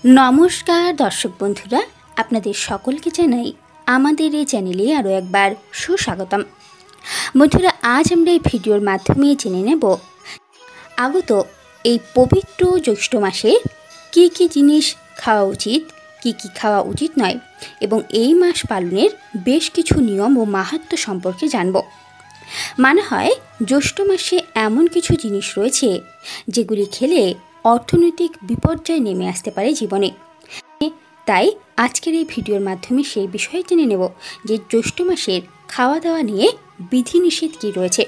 नमस्कार दर्शक बंधुरा आपनादेर सकलके जानाई आमादेर ए चैनेले आरो एकबार सुस्वागतम। बंधुरा आज आमरा एई भिडियोर माध्यमे जेने नेब आगत एई पवित्र ज्यैष्ठ मासे की जिनिस खाওয়া उचित की खाওয়া उचित नय एबं एई मास पालनेर बेश किछु नियम ओ माहात्म्य सम्पर्के जानब। माना हय ज्यैष्ठ मासे एमन किछु जिनिस रयेछे जेगुली खेले अर्थनैतिक विपर्यय नेमे आसते पारे जीवने। ताई आजकेर এই ভিডিওর মাধ্যমে সেই বিষয় জেনে নেব যে জ্যৈষ্ঠ মাসের খাওয়া দাওয়া নিয়ে বিধিনিষেধ কী রয়েছে।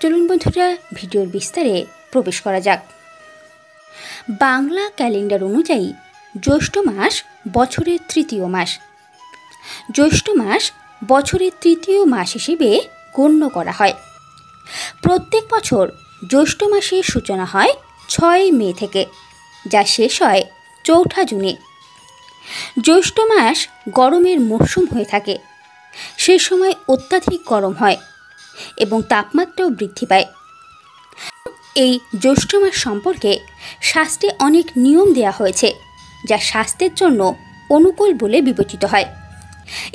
চলুন বন্ধুরা ভিডিওর বিস্তারে প্রবেশ করা যাক। বাংলা ক্যালেন্ডার অনুযায়ী জ্যৈষ্ঠ মাস বছরের তৃতীয় মাস। জ্যৈষ্ঠ মাস বছরের তৃতীয় মাস হিসেবে গণ্য করা হয়। প্রত্যেক বছর জ্যৈষ্ঠ মাসের সূচনা হয় 6 মে থেকে, যা শেষ হয় 4 জুনে। জ্যৈষ্ঠ মাস গরমের মরশুম হয়ে থাকে। সে সময় অত্যাধিক গরম হয় এবং তাপমাত্রাও বৃদ্ধি পায়। এই জ্যৈষ্ঠ মাস সম্পর্কে শাস্ত্রে অনেক নিয়ম দেওয়া হয়েছে যা স্বাস্থ্যের জন্য অনুকূল বলে বিবেচিত হয়।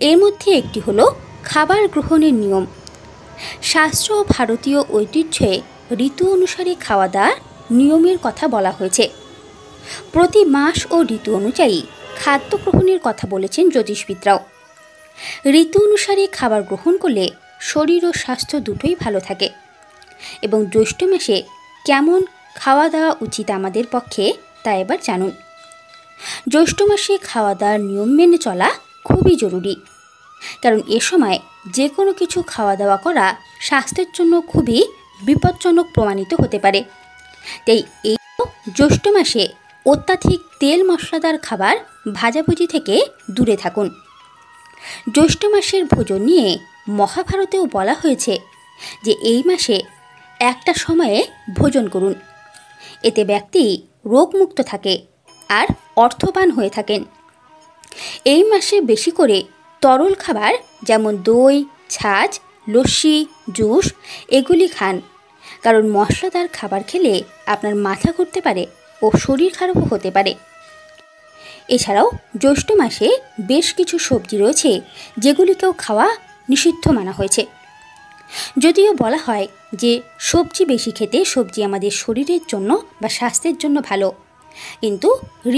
এর মধ্যে একটি হলো খাবার গ্রহণের নিয়ম। শাস্ত্র ও ভারতীয় ঐতিহ্যে ঋতু অনুসারে খাওয়া দাওয়ার নিয়মের কথা বলা হয়েছে। প্রতি মাস ও ঋতু অনুযায়ী খাদ্য গ্রহণের কথা বলেছেন জ্যোতিষবিদরাও। ঋতু অনুসারে খাবার গ্রহণ করলে শরীর ও স্বাস্থ্য দুটোই ভালো থাকে। এবং জ্যৈষ্ঠ মাসে কেমন খাওয়া দাওয়া উচিত আমাদের পক্ষে তা এবার জানুন। জ্যৈষ্ঠ মাসে খাওয়া দাওয়ার নিয়ম মেনে চলা খুবই জরুরি, কারণ এ সময় যে কোনো কিছু খাওয়া দাওয়া করা স্বাস্থ্যের জন্য খুবই বিপজ্জনক প্রমাণিত হতে পারে। তাই এই জ্যৈষ্ঠ মাসে অত্যাধিক তেল মশলাদার খাবার ভাজাভুজি থেকে দূরে থাকুন। জ্যৈষ্ঠ মাসের ভোজন নিয়ে মহাভারতেও বলা হয়েছে যে এই মাসে একটা সময়ে ভোজন করুন। এতে ব্যক্তি রোগমুক্ত থাকে আর অর্থবান হয়ে থাকেন। এই মাসে বেশি করে তরল খাবার যেমন দই, ছাঁচ, লস্যি, জুস এগুলি খান, কারণ মশলাদার খাবার খেলে আপনার মাথা ঘুরতে পারে ও শরীর খারাপও হতে পারে। এছাড়াও জ্যৈষ্ঠ মাসে বেশ কিছু সবজি রয়েছে যেগুলিকেও খাওয়া নিষিদ্ধ মানা হয়েছে। যদিও বলা হয় যে সবজি বেশি খেতে সবজি আমাদের শরীরের জন্য বা স্বাস্থ্যের জন্য ভালো, কিন্তু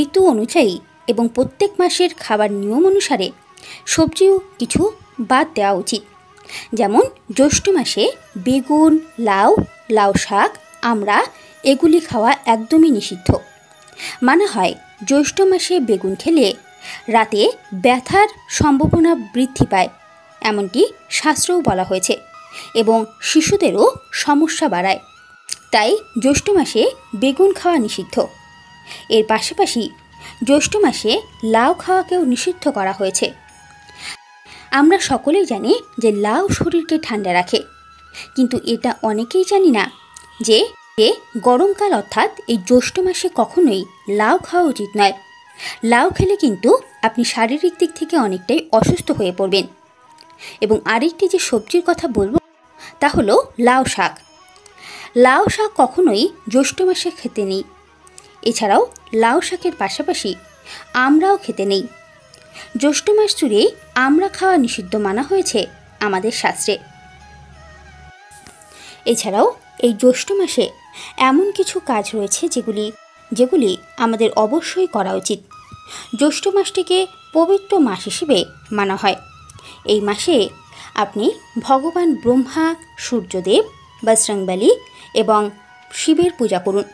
ঋতু অনুযায়ী এবং প্রত্যেক মাসের খাবার নিয়ম অনুসারে সবজিও কিছু বাদ দেওয়া উচিত। যেমন জ্যৈষ্ঠ মাসে বেগুন, লাউ শাক, আমড়া এগুলি খাওয়া একদমই নিষিদ্ধ। মানা হয় জ্যৈষ্ঠ মাসে বেগুন খেলে রাতে ব্যথার সম্ভাবনা বৃদ্ধি পায়, এমনটি শাস্ত্রেও বলা হয়েছে, এবং শিশুদেরও সমস্যা বাড়ায়। তাই জ্যৈষ্ঠ মাসে বেগুন খাওয়া নিষিদ্ধ। এর পাশাপাশি জ্যৈষ্ঠ মাসে লাউ খাওয়াকেও নিষিদ্ধ করা হয়েছে। আমরা সকলেই জানি যে লাউ শরীরকে ঠান্ডা রাখে, কিন্তু এটা অনেকেই জানি না যে গরমকাল অর্থাৎ এই জ্যৈষ্ঠ মাসে কখনোই লাউ খাওয়া উচিত নয়। লাউ খেলে কিন্তু আপনি শারীরিক দিক থেকে অনেকটাই অসুস্থ হয়ে পড়বেন। এবং আরেকটি যে সবজির কথা বলবো তা হলো লাউ শাক। লাউ শাক কখনোই জ্যৈষ্ঠ মাসে খেতে নেই। এছাড়াও লাউ শাকের পাশাপাশি আমড়াও খেতে নেই। জ্যৈষ্ঠ মাস জুড়ে আমড়া খাওয়া নিষিদ্ধ মানা হয়েছে আমাদের শাস্ত্রে। এছাড়াও এই জ্যৈষ্ঠ মাসে এমন কিছু কাজ রয়েছে যেগুলি আমাদের অবশ্যই করা উচিত। জ্যৈষ্ঠ মাসটিকে পবিত্র মাস হিসেবে মানা হয়। এই মাসে আপনি ভগবান ব্রহ্মা, সূর্যদেব, বজরংবলী এবং শিবের পূজা করুন।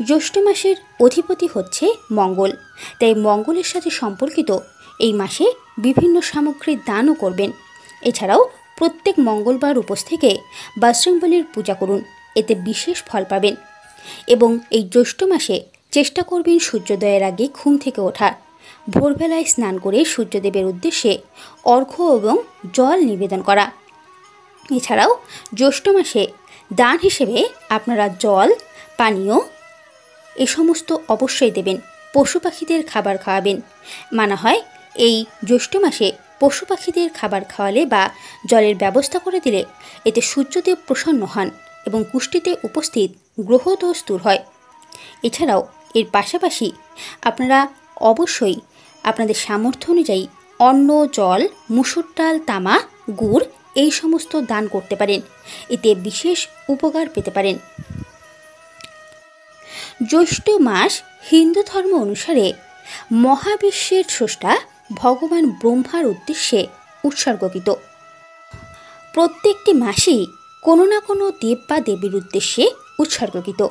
জ্যৈষ্ঠ মাসের অধিপতি হচ্ছে মঙ্গল, তাই মঙ্গলের সাথে সম্পর্কিত এই মাসে বিভিন্ন সামগ্রীর দানও করবেন। এছাড়াও প্রত্যেক মঙ্গলবার উপোস থেকে বজরংবলীর পূজা করুন, এতে বিশেষ ফল পাবেন। এবং এই জ্যৈষ্ঠ মাসে চেষ্টা করবেন সূর্যোদয়ের আগে ঘুম থেকে ওঠার। ভোরবেলায় স্নান করে সূর্যদেবের উদ্দেশ্যে অর্ঘ্য এবং জল নিবেদন করা। এছাড়াও জ্যৈষ্ঠ মাসে দান হিসেবে আপনারা জল, পানীয় এ সমস্ত অবশ্যই দেবেন। পশু পাখিদের খাবার খাওয়াবেন। মানা হয় এই জ্যৈষ্ঠ মাসে পশু পাখিদের খাবার খাওয়ালে বা জলের ব্যবস্থা করে দিলে এতে সূর্যদেব প্রসন্ন হন এবং কুষ্টিতে উপস্থিত গ্রহদোষ দূর হয়। এছাড়াও এর পাশাপাশি আপনারা অবশ্যই আপনাদের সামর্থ্য অনুযায়ী অন্ন, জল, মুসুর ডাল, তামা, গুড় এই সমস্ত দান করতে পারেন। এতে বিশেষ উপকার পেতে পারেন। জ্যৈষ্ঠ মাস হিন্দু ধর্ম অনুসারে মহাবিশ্বের স্রষ্টা ভগবান ব্রহ্মার উদ্দেশ্যে উৎসর্গকৃত। প্রত্যেকটি মাসই কোনো না কোনো দেব বা দেবীর উদ্দেশ্যে উৎসর্গকৃত।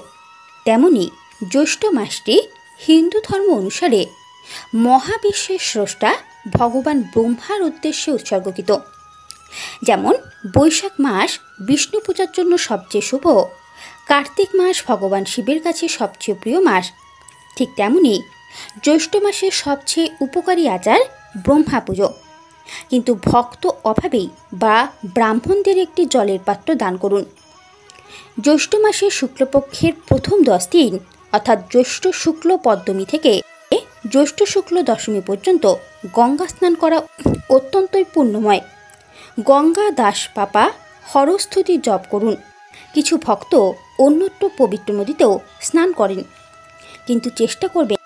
তেমনি জ্যৈষ্ঠ মাসটি হিন্দু ধর্ম অনুসারে মহাবিশ্বের স্রষ্টা ভগবান ব্রহ্মার উদ্দেশ্যে উৎসর্গকৃত। যেমন বৈশাখ মাস বিষ্ণু পূজার জন্য সবচেয়ে শুভ, কার্তিক মাস ভগবান শিবের কাছে সবচেয়ে প্রিয় মাস, ঠিক তেমনি জ্যৈষ্ঠ মাসের সবচেয়ে উপকারী আচার ব্রহ্মা পুজো। কিন্তু ভক্ত অভাবেই বা ব্রাহ্মণদের একটি জলের পাত্র দান করুন। জ্যৈষ্ঠ মাসের শুক্লপক্ষের প্রথম 10 দিন অর্থাৎ জ্যৈষ্ঠ শুক্ল পদ্মমী থেকে জ্যৈষ্ঠ শুক্ল দশমী পর্যন্ত গঙ্গা স্নান করা অত্যন্তই পুণ্যময়। গঙ্গা দাস পাপা হরস্তুতি জপ করুন। কিছু ভক্ত অন্যত্র পবিত্র নদীতেও স্নান করেন, কিন্তু চেষ্টা করবেন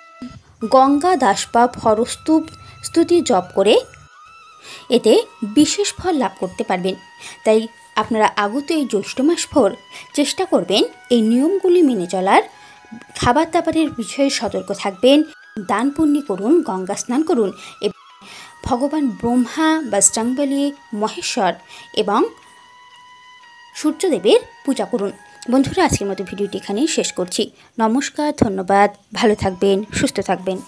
গঙ্গা দাসপাপ হরস্তুতি জপ করে, এতে বিশেষ ফল লাভ করতে পারবেন। তাই আপনারা আগত এই জ্যৈষ্ঠ মাস ভর চেষ্টা করবেন এই নিয়মগুলি মেনে চলার, খাবার দাবারের বিষয়ে সতর্ক থাকবেন, দান পুণ্য করুন, গঙ্গা স্নান করুন এবং ভগবান ব্রহ্মা, বজরংবলী, মহেশ্বর এবং সূর্যদেবের পূজা করুন। বন্ধুরা, আজকের মতো ভিডিওটি এখানেই শেষ করছি। নমস্কার, ধন্যবাদ, ভালো থাকবেন, সুস্থ থাকবেন।